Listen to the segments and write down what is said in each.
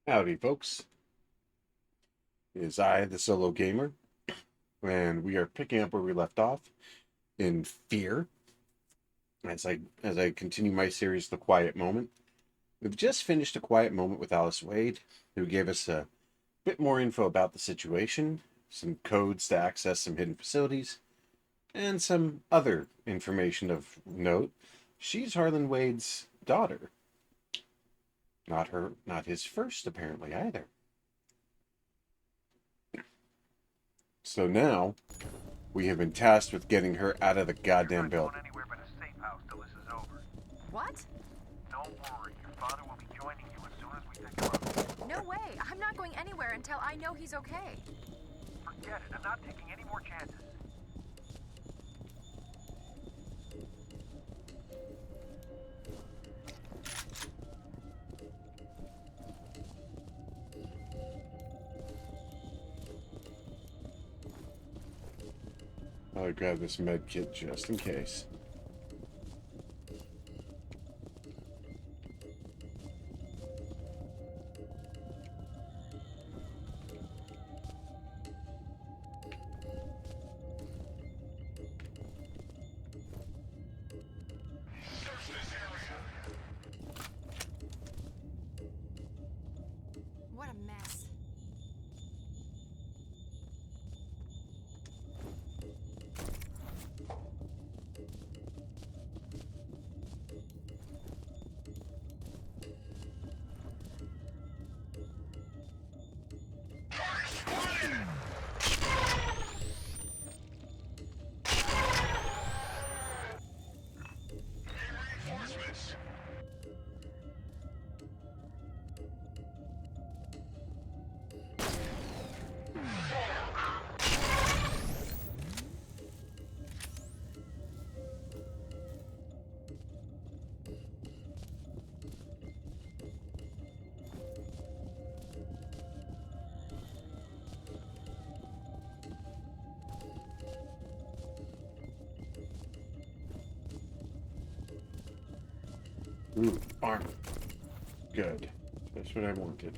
Howdy, folks. It is I, the solo gamer, and we are picking up where we left off in Fear as I continue my series, The Quiet Moment. We've just finished A Quiet Moment with Alice Wade, who gave us a bit more info about the situation, some codes to access some hidden facilities, and some other information of note. She's Harlan Wade's daughter. Not his first, apparently, either. So now, we have been tasked with getting her out of the goddamn You're not building. going anywhere but a safe house till this is over. What? Don't worry, your father will be joining you as soon as we pick him up. No way. I'm not going anywhere until I know he's okay. Forget it, I'm not taking any more chances. I'll grab this med kit just in case. What a mess. Ooh, armor. Good. That's what I wanted.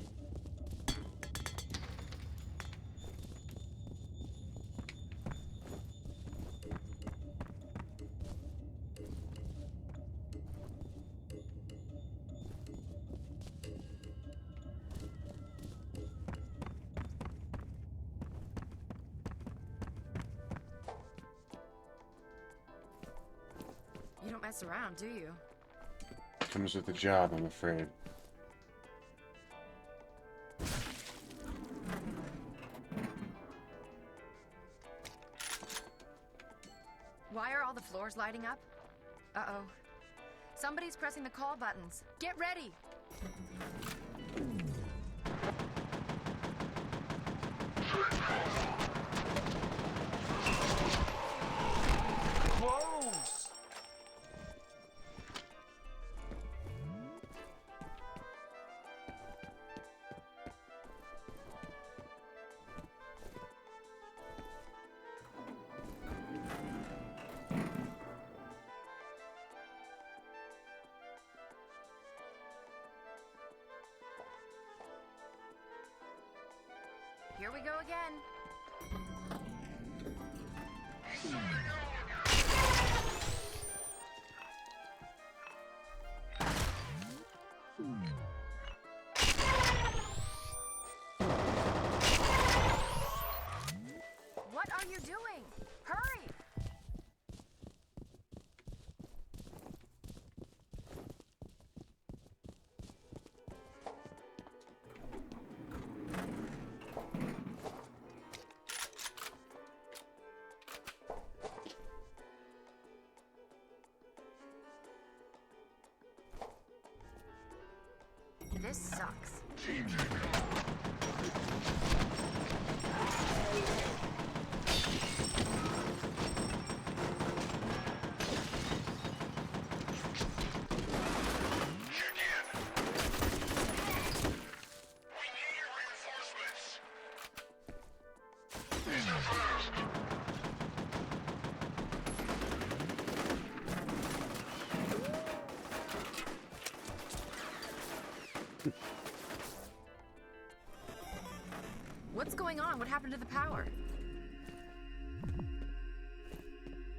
You don't mess around, do you? Comes with the job, I'm afraid. Why are all the floors lighting up? Uh-oh. Somebody's pressing the call buttons. Get ready! Close! Here we go again. What are you doing? Hurry! This sucks. What's going on? What happened to the power?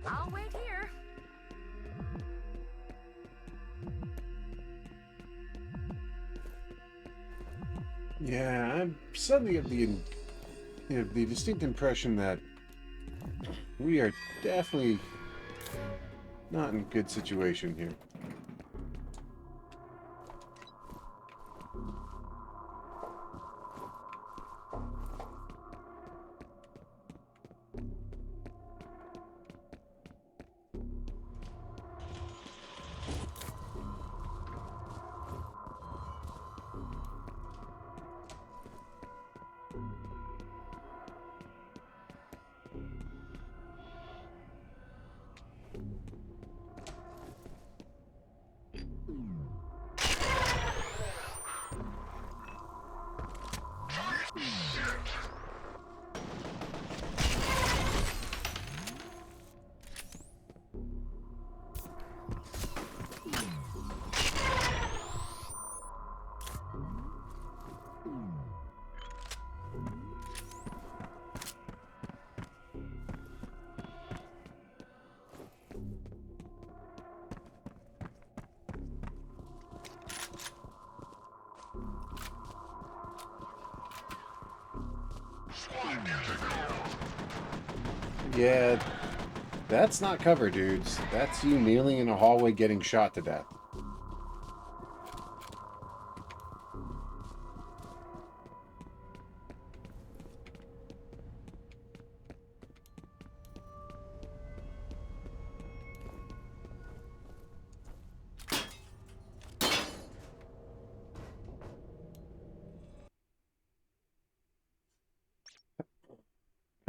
I'll wait here. Yeah, I'm suddenly of the distinct impression that we are definitely not in a good situation here. Yeah, that's not cover, dudes. That's you kneeling in a hallway getting shot to death.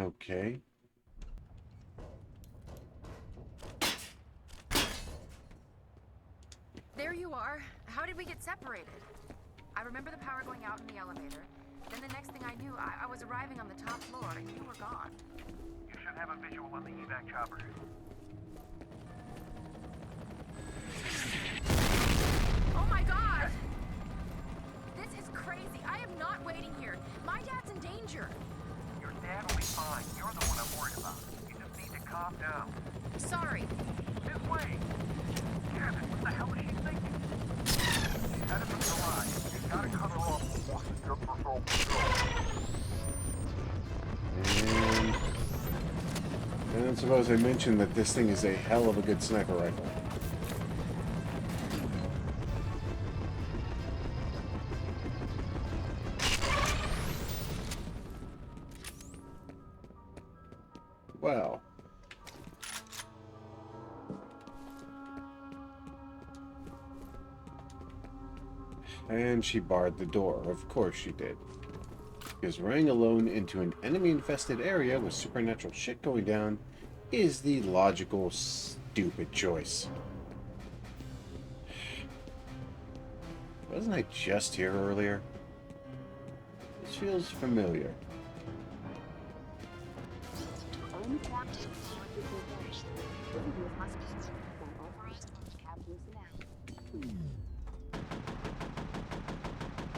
Okay. There you are. How did we get separated? I remember the power going out in the elevator. Then the next thing I knew, I was arriving on the top floor and you were gone. You should have a visual on the evac chopper. Oh my god! This is crazy. I am not waiting here. My dad's in danger. Your dad will be fine. You're the one I'm worried about. You just need to calm down. Sorry. This way! Damn it, what the hell is she thinking? She's headed for the garage. You gotta cut her off before she gets herself killed. And then suppose I mentioned that this thing is a hell of a good sniper rifle. Well. And she barred the door. Of course she did. Because running alone into an enemy-infested area with supernatural shit going down is the logical, stupid choice. Wasn't I just here earlier? This feels familiar.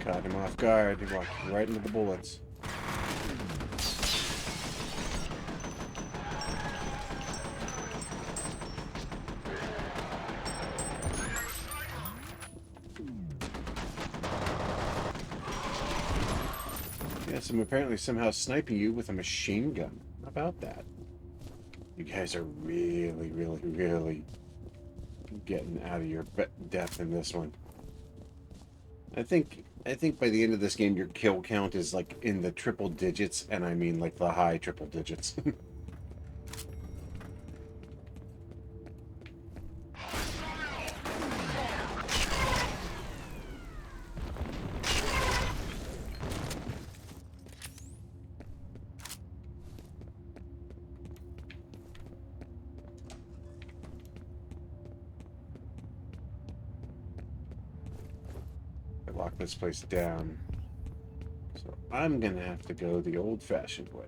Caught him off guard. He walked right into the bullets. Yes, I'm apparently somehow sniping you with a machine gun. How about that? You guys are really, really, really getting out of your depth in this one. I think by the end of this game, your kill count is like in the triple digits, and I mean like the high triple digits. I lock this place down. So I'm gonna have to go the old-fashioned way.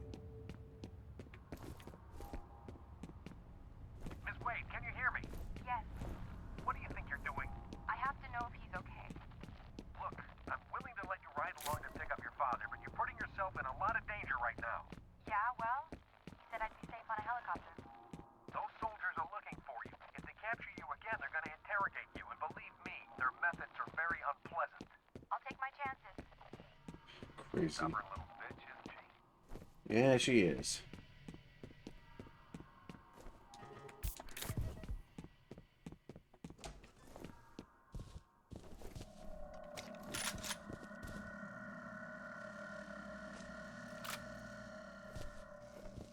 Miss Wade, can you hear me? Yes, What do you think you're doing? I have to know if he's okay. Look, I'm willing to let you ride along to pick up your father. bother, but you're putting yourself in a lot of danger right now. Yeah, well, you said I'd be safe on a helicopter. Those soldiers are looking for you. If they capture you again, they're gonna interrogate you, and believe me, their methods are very unpleasant. I'll take my chances. Crazy. Stubborn little bitch, isn't she? Yeah, she is.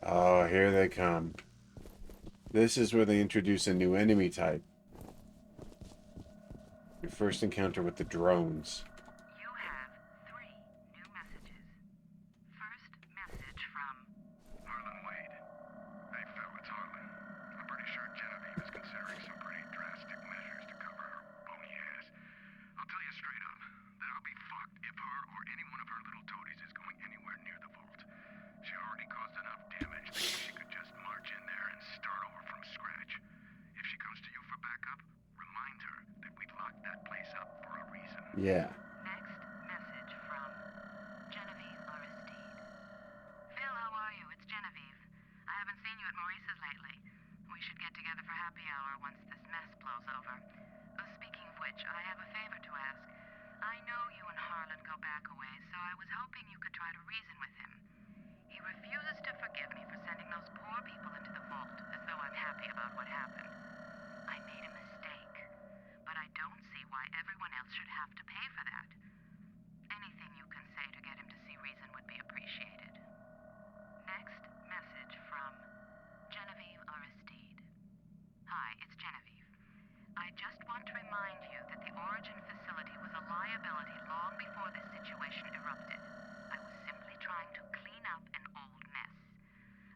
Oh, here they come. This is where they introduce a new enemy type. Your first encounter with the drones. You have 3 new messages. First message from Harlan Wade. Hey, Phil, it's Harlan. I'm pretty sure Genevieve is considering some pretty drastic measures to cover her bony ass. I'll tell you straight up that I'll be fucked if her or any one of her little toadies is going anywhere near the vault. She already caused enough damage that she could just march in there and start over from scratch. If she comes to you for backup, remind her that we locked that place up for a reason. Yeah. next message from Genevieve Aristide. Phil, how are you? It's Genevieve. I haven't seen you at Maurice's lately. We should get together for happy hour once this mess blows over. Speaking of which, I have a favor to ask. I know you and Harlan go back a ways, so I was hoping you could try to reason with him. He refuses to forgive me for sending those poor people into the vault, as though I'm happy about what happened. I made a mistake, but I don't see why everyone else should have to pay for that. Anything you can say to get him to see reason would be appreciated. Next message from Genevieve Aristide. Hi, it's Genevieve. I just want to remind you that the Origin facility was a liability long before this situation erupted. I was simply trying to clean up an old mess.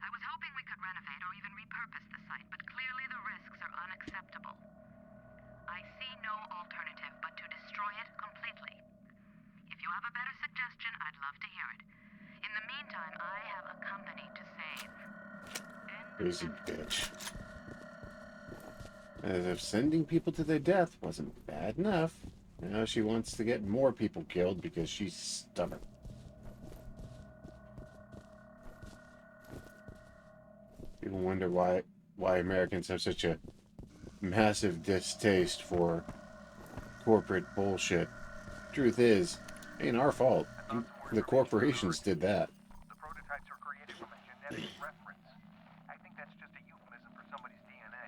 I was hoping we could renovate or even repurpose the site, but clearly the risks are unacceptable. I see no alternative but to destroy it completely. If you have a better suggestion, I'd love to hear it. In the meantime, I have a company to save. Crazy bitch. As if sending people to their death wasn't bad enough, now she wants to get more people killed because she's stubborn. People wonder why Americans have such a massive distaste for corporate bullshit. Truth is, ain't our fault. The corporations did that. The prototypes were created from a genetic reference. I think that's just a euphemism for somebody's DNA.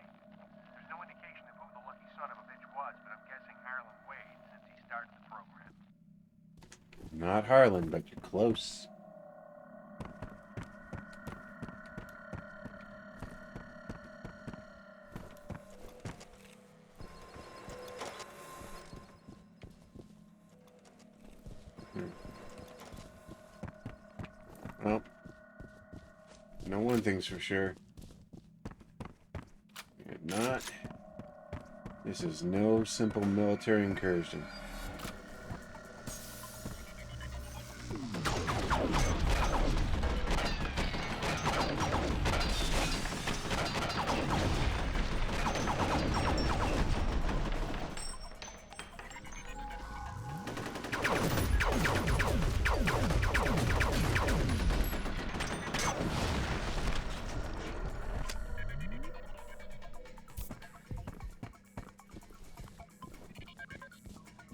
There's no indication of who the lucky son of a bitch was, but I'm guessing Harlan Wade since he started the program. Not Harlan, but you're close. Well, no one thing's for sure. If not, this is no simple military incursion.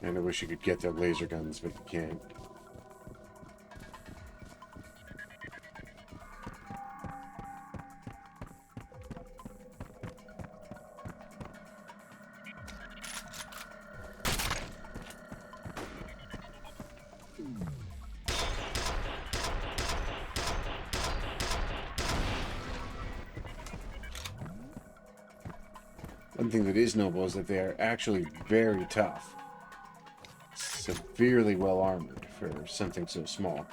And I wish you could get their laser guns, but you can't. One thing that is noble is that they are actually very tough. Severely well armored for something so small.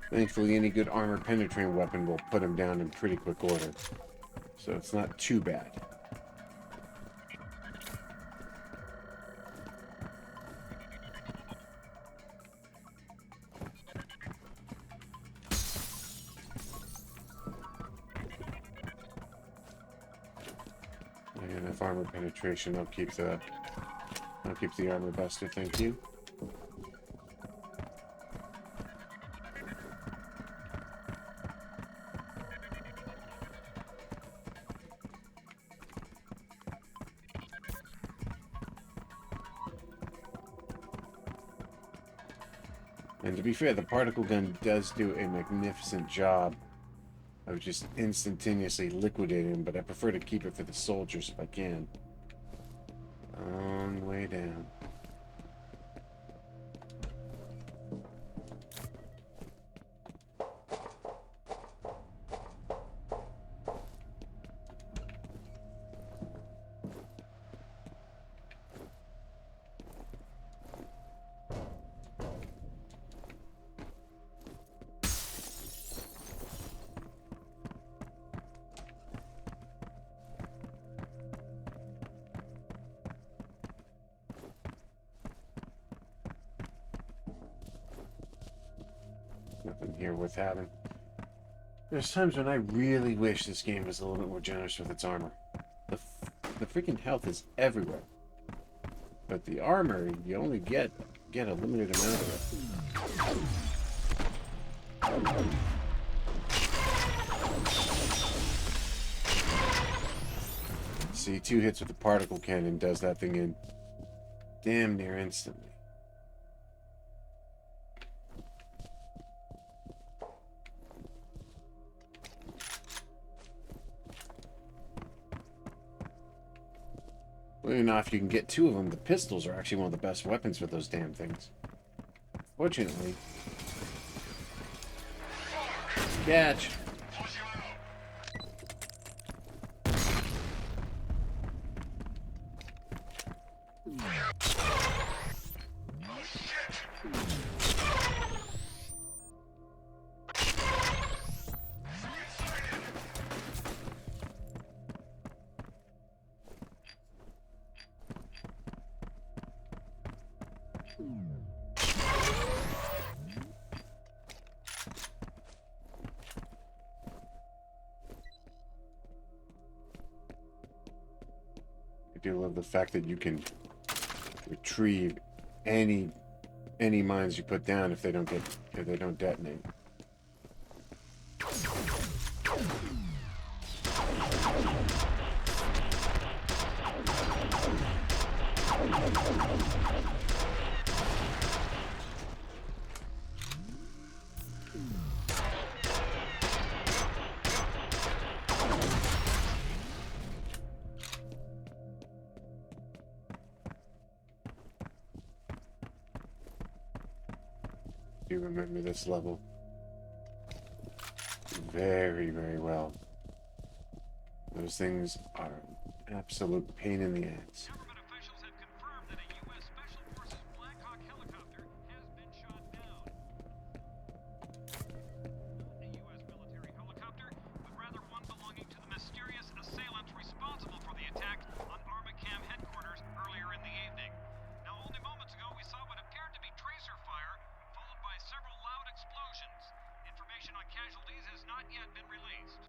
Thankfully, any good armor penetrating weapon will put him down in pretty quick order. So it's not too bad. Enough armor penetration. I'll keep the armor buster. Thank you. And to be fair, the particle gun does do a magnificent job of just instantaneously liquidating them, but I prefer to keep it for the soldiers if I can. Long way down. Nothing here worth having. There's times when I really wish this game was a little bit more generous with its armor. The freaking health is everywhere. But the armor, you only get a limited amount of it. See, 2 hits with the particle cannon does that thing in damn near instantly. Well, enough, you can get 2 of them. The pistols are actually one of the best weapons for those damn things. Fortunately. Catch! I do love the fact that you can retrieve any mines you put down if they don't detonate. You remember this level very, very well. Those things are an absolute pain in the ass. Government officials have confirmed that a U.S. Special Forces Black Hawk helicopter has been shot down. Not a U.S. military helicopter, but rather one belonging to the mysterious assailants responsible for the attack on Arma Cam headquarters earlier in the evening. Now, only moments ago, we saw what appeared to be tracer fire, followed by several loud explosions. Information on casualties has not yet been released.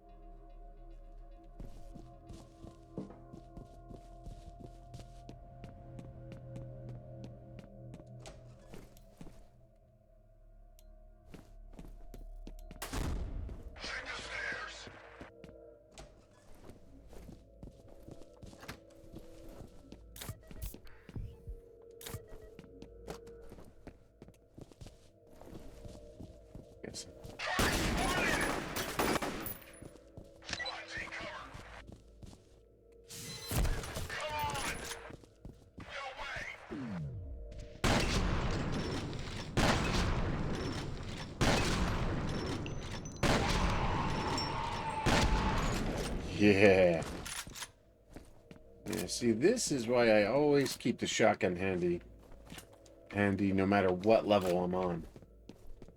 Yes. Yeah. Yeah, see, this is why I always keep the shotgun handy no matter what level I'm on.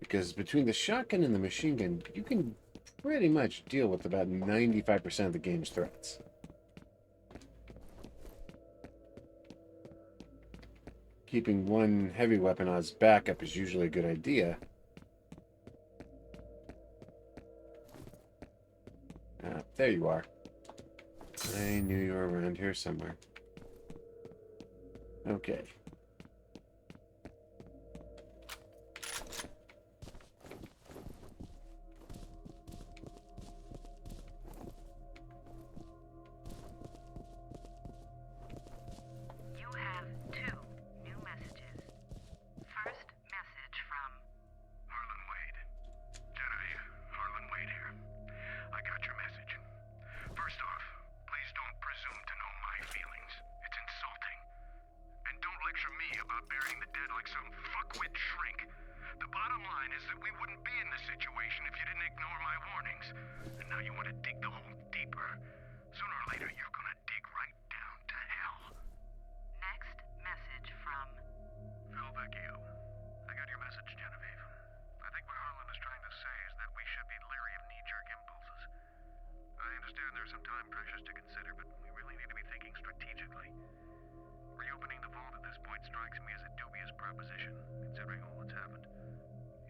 Because between the shotgun and the machine gun, you can pretty much deal with about 95% of the game's threats. Keeping one heavy weapon as backup is usually a good idea. There you are. I knew you were around here somewhere. Okay. You have 2 new messages. First message from Harlan Wade. Genevieve, Harlan Wade here. I got your message. First off, please don't presume to know my feelings. It's insulting. And don't lecture me about burying the dead like some fuckwit shrink. The bottom line is that we wouldn't be in this situation if you didn't ignore my warnings. And now you want to dig the hole deeper. Sooner or later, you're gonna dig right down to hell. next message from Phil Vecchio. I got your message, Genevieve. I think what Harlan is trying to say is that we should be leery of knee-jerk impulses. I understand there's some time pressures to consider, but we really need to be thinking strategically. Reopening the vault at this point strikes me as a dubious proposition, considering all that's happened.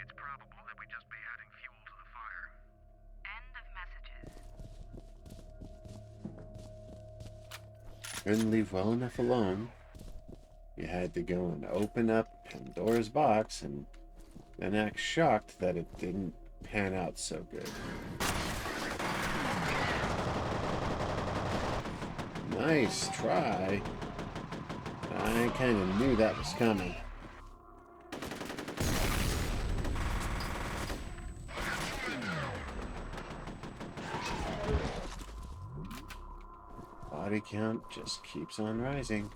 It's probable that we just be adding fuel to the fire. end of messages. Couldn't leave well enough alone. You had to go and open up Pandora's box and then act shocked that it didn't pan out so good. Nice try. I kind of knew that was coming. Body count just keeps on rising.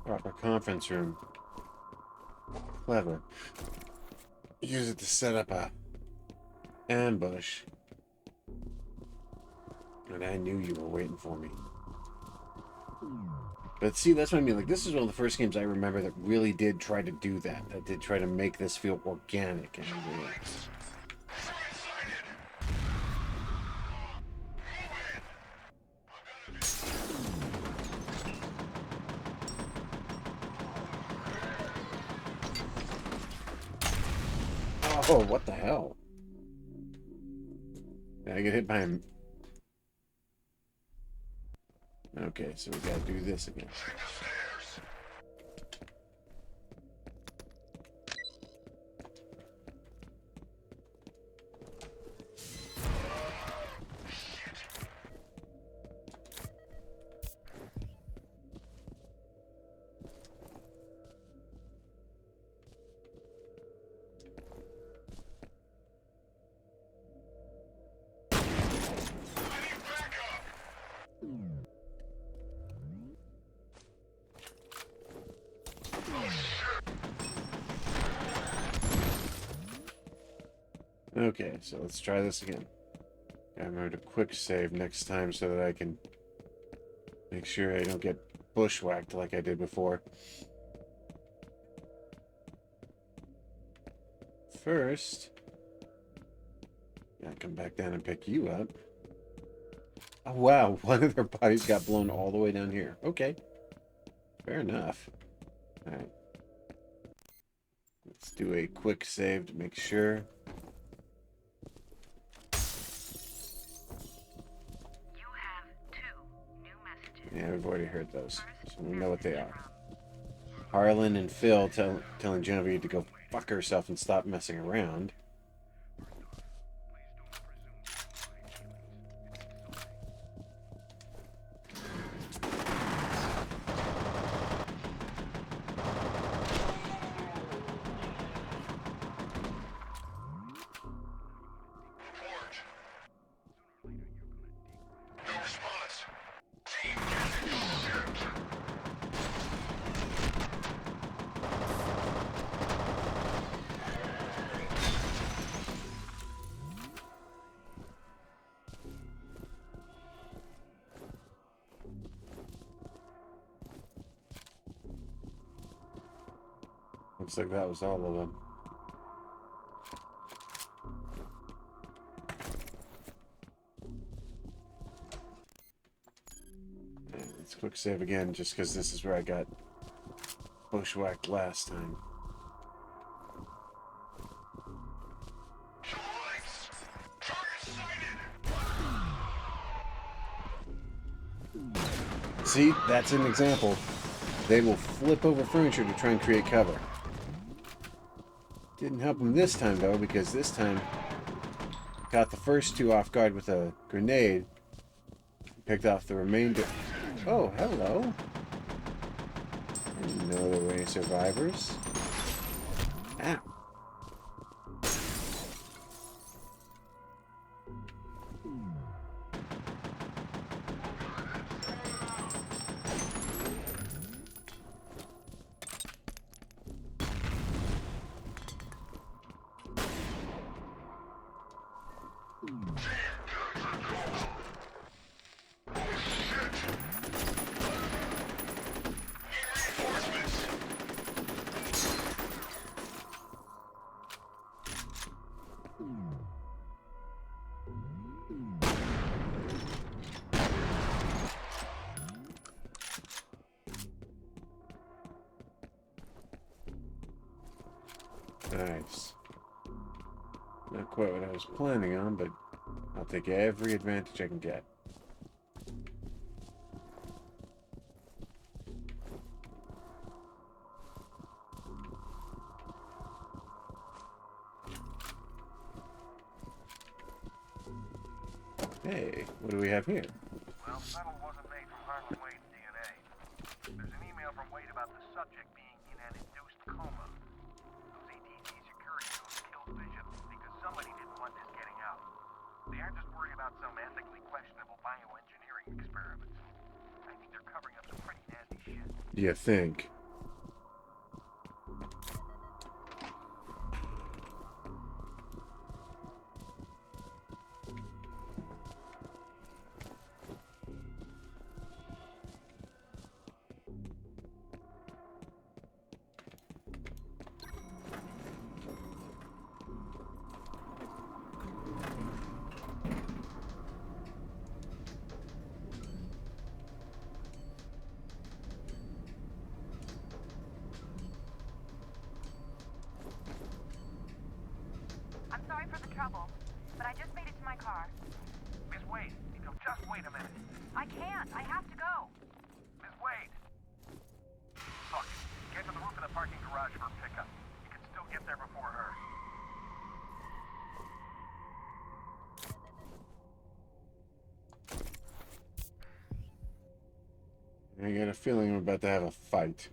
Proper conference room. Clever. Use it to set up a ambush. And I knew you were waiting for me. But see, that's what I mean. Like, this is one of the first games I remember that really did try to do that. That did try to make this feel organic and real. Oh, what the hell? Did I get hit by him? Okay, so we gotta do this again. Okay, so let's try this again. Gotta remember to quick save next time so that I can make sure I don't get bushwhacked like I did before. First, gotta come back down and pick you up. Oh wow, one of their bodies got blown all the way down here. Okay, fair enough. Alright. Let's do a quick save to make sure. You have 2 new messages. Yeah, we've already heard those, First so we know what they message are. from Harlan and Phil telling Genevieve to go fuck herself and stop messing around. Report. No response. Team, get it. Looks like that was all of them. Let's quick save again, just because this is where I got bushwhacked last time. See, that's an example. They will flip over furniture to try and create cover. Didn't help them this time, though, because this time caught the first two off guard with a grenade. Picked off the remainder. Oh, hello. I didn't know there were any survivors. Ow. Nice. Not quite what I was planning on, but I'll take every advantage I can get. Hey, what do we have here? Well, Settle wasn't made from Harlan Wade's DNA. There's an email from Wade about the subject being in an induced coma. Those ATC security dudes killed Bishop because somebody didn't want this getting out. They aren't just worried about some ethically questionable bioengineering experiments. I think they're covering up some pretty nasty shit. You think? I'm sorry for the trouble, but I just made it to my car. Miss Wade, just wait a minute. I can't. I have to go. Miss Wade! Look, get to the roof of the parking garage for pickup. You can still get there before her. I got a feeling I'm about to have a fight.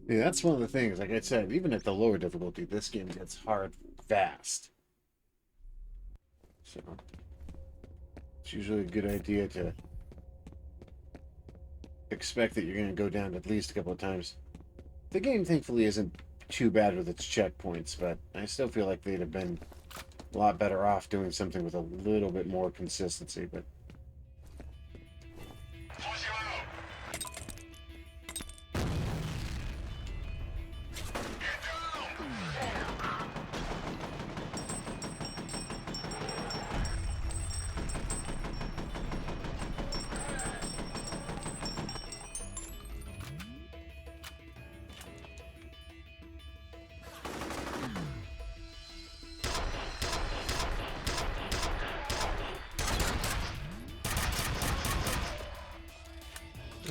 Yeah, that's one of the things. Like I said, even at the lower difficulty, this game gets hard fast. So it's usually a good idea to expect that you're going to go down at least a couple of times. The game, thankfully, isn't too bad with its checkpoints, but I still feel like they'd have been a lot better off doing something with a little bit more consistency. But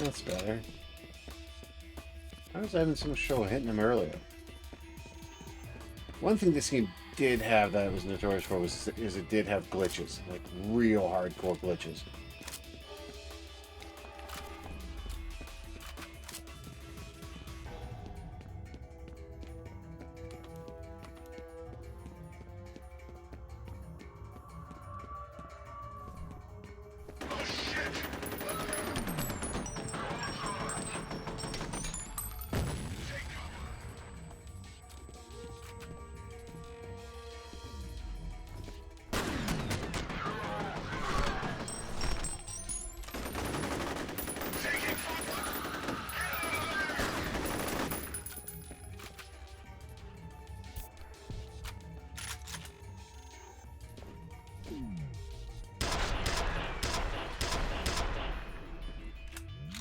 That's better. I was having so much trouble hitting him earlier. One thing this game did have that it was notorious for is it did have glitches, like real hardcore glitches.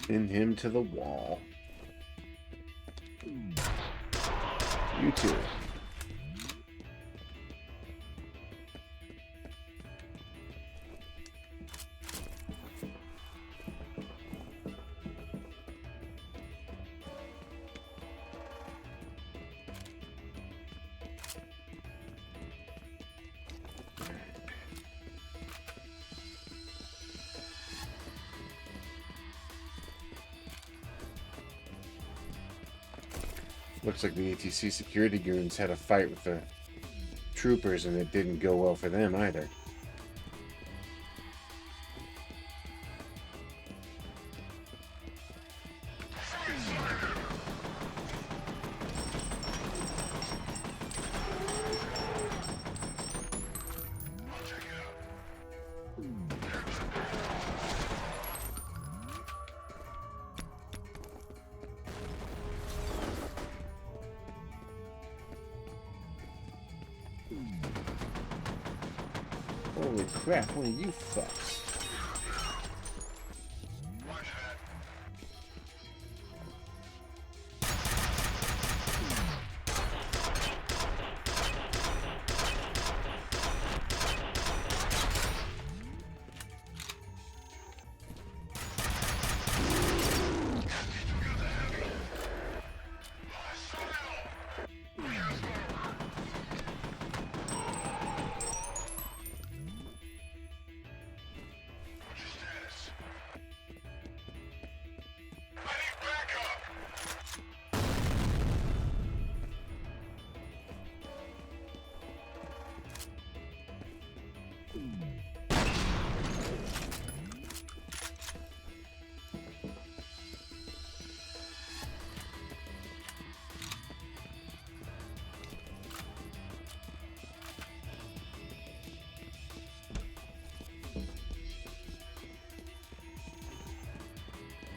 Pin him to the wall. You too. Looks like the ATC security goons had a fight with the troopers and it didn't go well for them either. Holy crap, one of you fucks.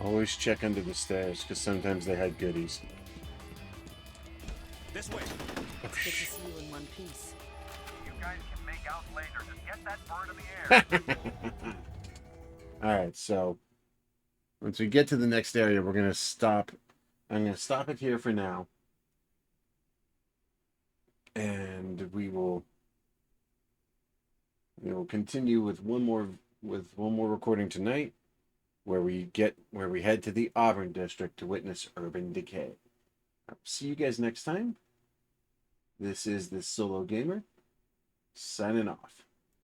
Always check under the stairs, because sometimes they hide goodies. This way. It's good to see you in one piece. You guys can make out later. Just get that bird in the air. Alright, so once we get to the next area, we're going to stop. I'm going to stop it here for now. And we will continue with one more recording tonight, where we head to the Auburn district to witness urban decay. I'll see you guys next time. This is the Solo Gamer signing off.